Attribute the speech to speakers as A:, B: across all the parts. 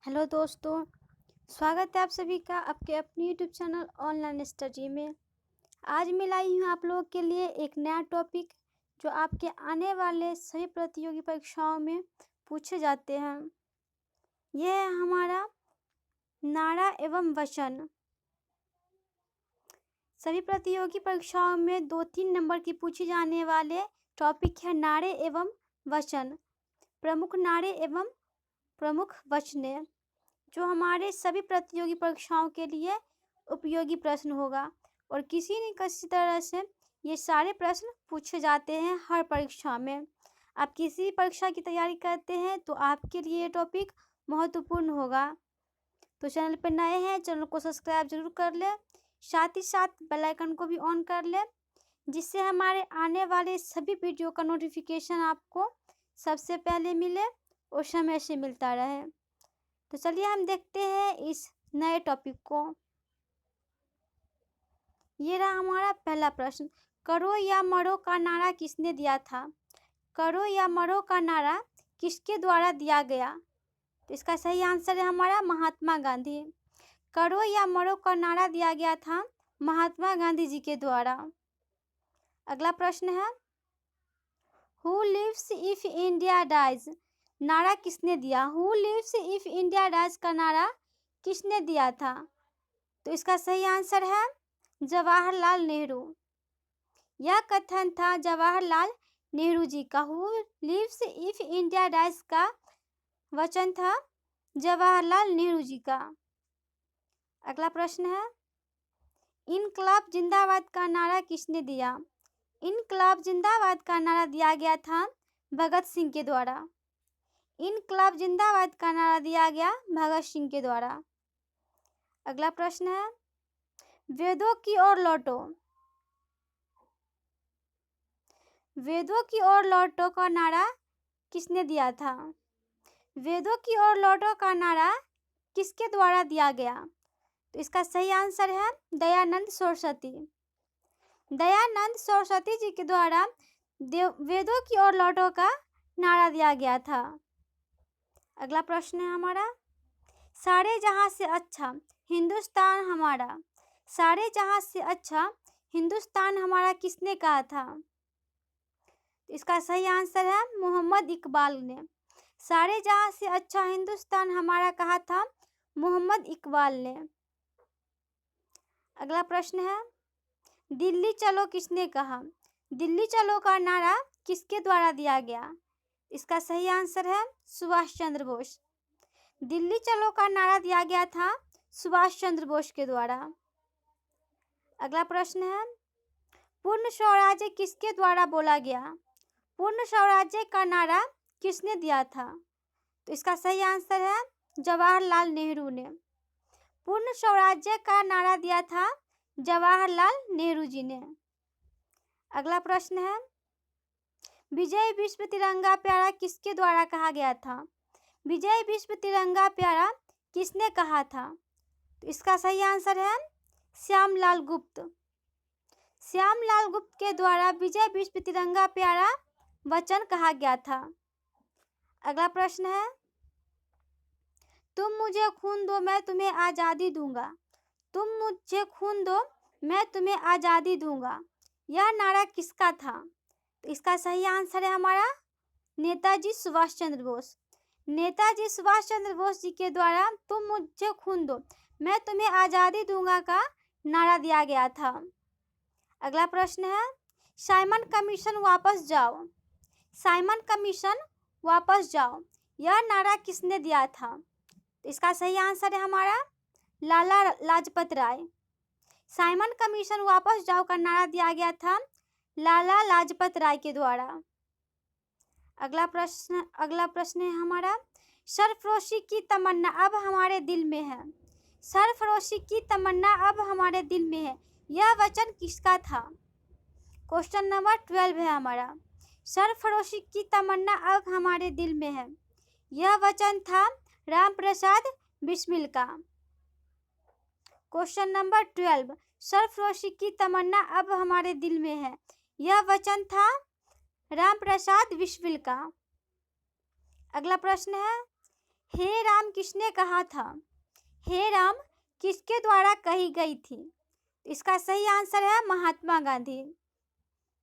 A: Hello दोस्तों, स्वागत है आप सभी का आपके अपने यूट्यूब चैनल ऑनलाइन स्टडी में। आज मैं लाई हूँ आप लोगों के लिए एक नया टॉपिक जो आपके आने वाले सभी प्रतियोगी परीक्षाओं में पूछे जाते हैं। यह है हमारा नारा एवं वचन। सभी प्रतियोगी परीक्षाओं में 2-3 नंबर की पूछी जाने वाले टॉपिक है नारे एवं वचन, प्रमुख नारे एवं प्रमुख वचने, जो हमारे सभी प्रतियोगी परीक्षाओं के लिए उपयोगी प्रश्न होगा। और किसी न किसी तरह से ये सारे प्रश्न पूछे जाते हैं हर परीक्षा में। आप किसी भी परीक्षा की तैयारी करते हैं तो आपके लिए ये टॉपिक महत्वपूर्ण होगा। तो चैनल पर नए हैं, चैनल को सब्सक्राइब जरूर कर ले, साथ ही साथ बेल आइकन को भी ऑन कर ले, जिससे हमारे आने वाले सभी वीडियो का नोटिफिकेशन आपको सबसे पहले मिले और समय से मिलता रहे। तो चलिए हम देखते हैं इस नए टॉपिक को। ये रहा हमारा पहला प्रश्न, करो या मरो का नारा किसने दिया था? करो या मरो का नारा किसके द्वारा दिया गया? तो इसका सही आंसर है हमारा महात्मा गांधी। करो या मरो का नारा दिया गया था महात्मा गांधी जी के द्वारा। अगला प्रश्न है, who lives if India dies नारा किसने दिया? Who lives if India dies का नारा किसने दिया था? तो इसका सही आंसर है जवाहरलाल नेहरू। यह कथन था जवाहरलाल नेहरू जी का। Who lives if India dies का वचन था जवाहरलाल नेहरू जी का। अगला प्रश्न है, इनकलाब जिंदाबाद का नारा किसने दिया? इनकलाब जिंदाबाद का नारा दिया गया था भगत सिंह के द्वारा। इनकलाब जिंदाबाद का नारा दिया गया भगत सिंह के द्वारा। अगला प्रश्न है, वेदों की ओर लौटो। वेदों की ओर लौटो का नारा किसने दिया था? वेदों की ओर लौटो का नारा किसके द्वारा दिया गया? तो इसका सही आंसर है दयानंद सरस्वती। दयानंद सरस्वती जी के द्वारा वेदों की ओर लौटो का नारा दिया गया था। अगला प्रश्न है हमारा, सारे जहां से अच्छा हिंदुस्तान हमारा। सारे जहां से अच्छा हिंदुस्तान हमारा किसने कहा था? इसका सही आंसर है मोहम्मद इकबाल ने। सारे जहां से अच्छा हिंदुस्तान हमारा कहा था मोहम्मद इकबाल ने। अगला प्रश्न है, दिल्ली चलो किसने कहा? दिल्ली चलो का नारा किसके द्वारा दिया गया? इसका सही आंसर है सुभाष चंद्र बोस। दिल्ली चलो का नारा दिया गया था सुभाष चंद्र बोस के द्वारा। अगला प्रश्न है, पूर्ण स्वराज्य किसके द्वारा बोला गया? पूर्ण स्वराज्य का नारा किसने दिया था? तो इसका सही आंसर है जवाहरलाल नेहरू ने। पूर्ण स्वराज्य का नारा दिया था जवाहरलाल नेहरू जी ने। अगला प्रश्न है, विजय विश्व तिरंगा प्यारा किसके द्वारा कहा गया था? विजय विश्व तिरंगा प्यारा किसने कहा था? तो इसका सही आंसर है श्यामलाल गुप्त। श्यामलाल गुप्त के द्वारा विजय विश्व तिरंगा प्यारा वचन कहा गया था। अगला प्रश्न है, तुम मुझे खून दो मैं तुम्हें आज़ादी दूंगा। तुम मुझे खून दो मैं तुम्हें आज़ादी दूंगा, यह नारा किसका था? तो इसका सही आंसर है हमारा नेताजी सुभाष चंद्र बोस। नेताजी सुभाष चंद्र बोस जी के द्वारा तुम मुझे खून दो मैं तुम्हें आज़ादी दूंगा का नारा दिया गया था। अगला प्रश्न है, साइमन कमीशन वापस जाओ। साइमन कमीशन वापस जाओ, यह नारा किसने दिया था? तो इसका सही आंसर है हमारा लाला लाजपत राय। साइमन कमीशन वापस जाओ का नारा दिया गया था लाला लाजपत राय के द्वारा। अगला प्रश्न है हमारा, सरफरोशी की तमन्ना अब हमारे दिल में है। सरफरोशी की तमन्ना अब हमारे दिल में है, यह वचन किसका था? क्वेश्चन नंबर 12 है हमारा, सरफरोशी की तमन्ना अब हमारे दिल में है, यह वचन था राम प्रसाद बिस्मिल का। क्वेश्चन नंबर 12, सरफरोशी की तमन्ना अब हमारे दिल में है, यह वचन था राम प्रसाद बिस्मिल का। अगला प्रश्न है, हे राम किसने कहा था? हे राम किसके द्वारा कही गई थी? इसका सही आंसर है महात्मा गांधी।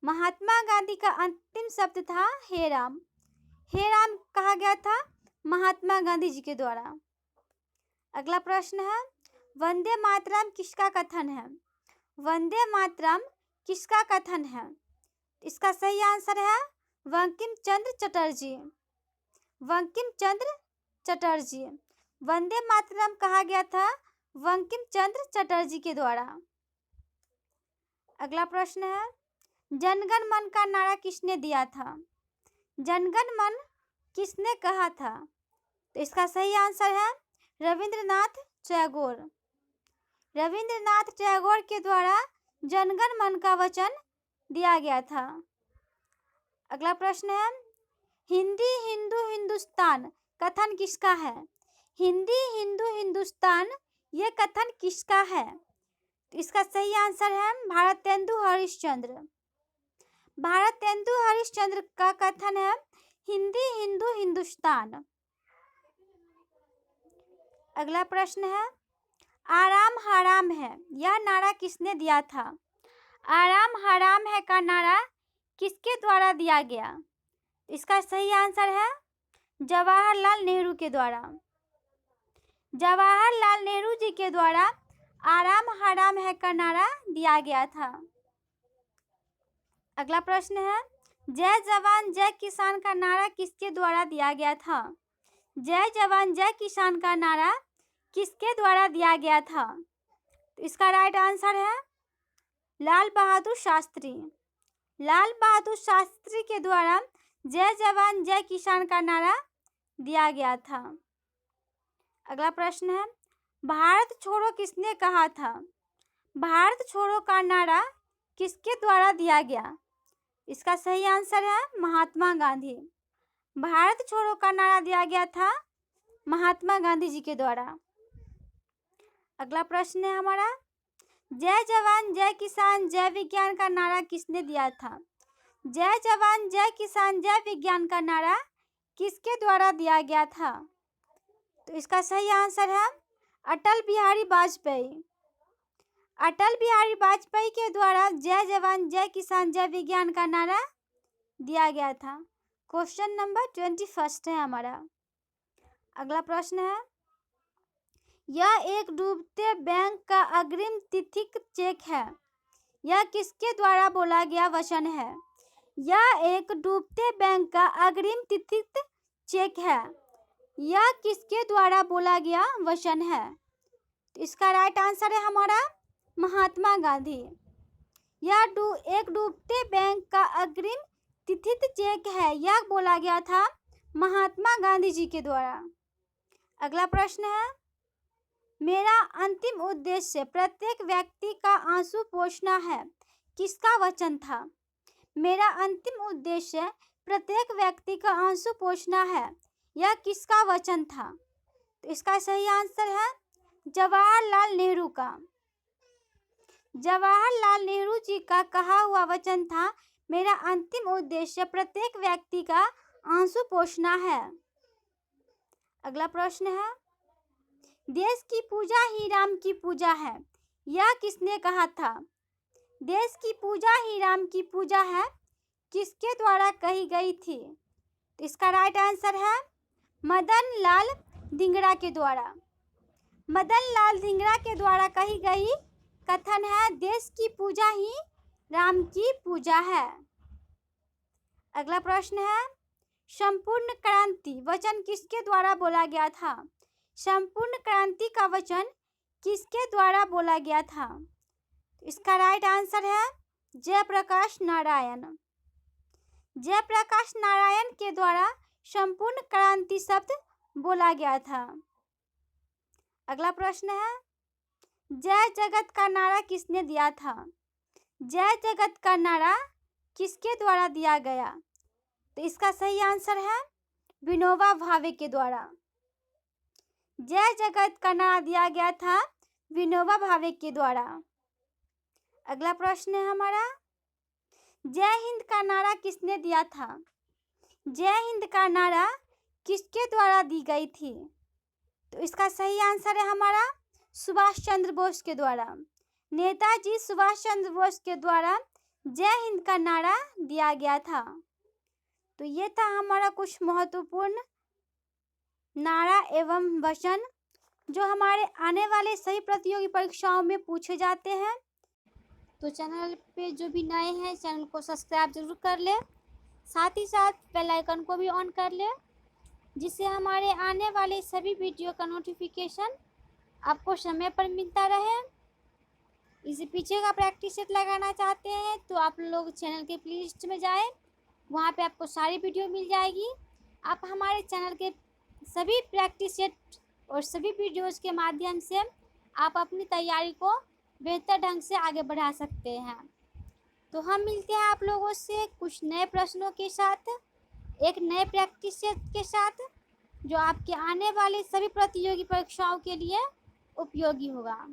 A: महात्मा गांधी का अंतिम शब्द था हे राम। हे राम कहा गया था महात्मा गांधी जी के द्वारा। अगला प्रश्न है वंदे मातरम किसका कथन है? वंदे मातरम किसका कथन है? इसका सही आंसर है बंकिम चंद्र चटर्जी। बंकिम चंद्र चटर्जी। वंदे मातरम कहा गया था बंकिम चंद्र चटर्जी के द्वारा। अगला प्रश्न है जनगण मन का नारा किसने दिया था? जनगण मन किसने कहा था? तो इसका सही आंसर है रविंद्रनाथ टैगोर। रविंद्रनाथ टैगोर के द्वारा जनगण मन का वचन दिया गया था। अगला प्रश्न है हिंदी हिंदू हिंदुस्तान कथन किसका है? हिंदी हिंदू हिंदुस्तान ये कथन किसका है? तो इसका सही आंसर है भारतेंदु हरिश्चंद्र। भारतेंदु हरिश्चंद्र का कथन है हिंदी हिंदू हिंदुस्तान। अगला प्रश्न है आराम हराम है यह नारा किसने दिया था? आराम हराम है का नारा किसके द्वारा दिया गया? इसका सही आंसर है जवाहरलाल नेहरू के द्वारा। जवाहरलाल नेहरू जी के द्वारा आराम हराम है का नारा दिया गया था। अगला प्रश्न है जय जवान जय किसान का नारा किसके द्वारा दिया गया था? जय जवान जय किसान का नारा किसके द्वारा दिया गया था? तो इसका राइट आंसर है लाल बहादुर शास्त्री। लाल बहादुर शास्त्री के द्वारा जय जवान जय किसान का नारा दिया गया था। अगला प्रश्न है भारत छोड़ो किसने कहा था? भारत छोड़ो का नारा किसके द्वारा दिया गया? इसका सही आंसर है महात्मा गांधी। भारत छोड़ो का नारा दिया गया था महात्मा गांधी जी के द्वारा। अगला प्रश्न है हमारा जय जवान जय किसान जय विज्ञान का नारा किसने दिया था? जय जवान जय किसान जय विज्ञान का नारा किसके द्वारा दिया गया था? तो इसका सही आंसर है अटल बिहारी वाजपेयी। अटल बिहारी वाजपेयी के द्वारा जय जवान जय किसान जय विज्ञान का नारा दिया गया था। क्वेश्चन नंबर 21 है हमारा। अगला प्रश्न है यह एक डूबते बैंक का अग्रिम तिथिक चेक है यह किसके द्वारा बोला गया वचन है? यह एक डूबते बैंक का अग्रिम तिथिक चेक है यह किसके द्वारा बोला गया वचन है? तो इसका राइट आंसर है हमारा महात्मा गांधी। यह एक डूबते बैंक का अग्रिम तिथित चेक है यह बोला गया था महात्मा गांधी जी के द्वारा। अगला प्रश्न है मेरा अंतिम उद्देश्य प्रत्येक व्यक्ति का आंसू पोंछना है किसका वचन था? मेरा अंतिम उद्देश्य प्रत्येक व्यक्ति का आंसू पोंछना है यह किसका वचन था? तो इसका सही आंसर है जवाहरलाल नेहरू का। जवाहरलाल नेहरू जी का कहा हुआ वचन था मेरा अंतिम उद्देश्य प्रत्येक व्यक्ति का आंसू पोंछना है। अगला प्रश्न है देश की पूजा ही राम की पूजा है यह किसने कहा था? देश की पूजा ही राम की पूजा है किसके द्वारा कही गई थी? तो इसका राइट आंसर है मदन लाल धिंगरा के द्वारा। मदन लाल धिंगरा के द्वारा कही गई कथन है देश की पूजा ही राम की पूजा है। अगला प्रश्न है संपूर्ण क्रांति वचन किसके द्वारा बोला गया था? संपूर्ण क्रांति का वचन किसके द्वारा बोला गया था? इसका राइट आंसर है जयप्रकाश नारायण। जयप्रकाश नारायण के द्वारा संपूर्ण क्रांति शब्द बोला गया था। अगला प्रश्न है जय जगत का नारा किसने दिया था? जय जगत का नारा किसके द्वारा दिया गया? तो इसका सही आंसर है विनोबा भावे के द्वारा। जय जगत का नारा दिया गया था विनोबा भावे के द्वारा। अगला प्रश्न है हमारा जय हिंद का नारा किसने दिया था? जय हिंद का नारा किसके द्वारा दी गई थी? तो इसका सही आंसर है हमारा सुभाष चंद्र बोस के द्वारा। नेताजी सुभाष चंद्र बोस के द्वारा जय हिंद का नारा दिया गया था। तो ये था हमारा कुछ महत्वपूर्ण नारा एवं वचन जो हमारे आने वाले सभी प्रतियोगी परीक्षाओं में पूछे जाते हैं। तो चैनल पे जो भी नए हैं चैनल को सब्सक्राइब जरूर कर ले, साथ ही साथ बेल आइकन को भी ऑन कर ले, जिससे हमारे आने वाले सभी वीडियो का नोटिफिकेशन आपको समय पर मिलता रहे। इसी पीछे का प्रैक्टिस सेट लगाना चाहते हैं तो आप लोग चैनल के प्लेलिस्ट में जाएं, वहाँ पे आपको सारी वीडियो मिल जाएगी। आप हमारे चैनल के सभी प्रैक्टिस सेट और सभी वीडियोस के माध्यम से आप अपनी तैयारी को बेहतर ढंग से आगे बढ़ा सकते हैं। तो हम मिलते हैं आप लोगों से कुछ नए प्रश्नों के साथ, एक नए प्रैक्टिस सेट के साथ, जो आपके आने वाले सभी प्रतियोगी परीक्षाओं के लिए उपयोगी होगा।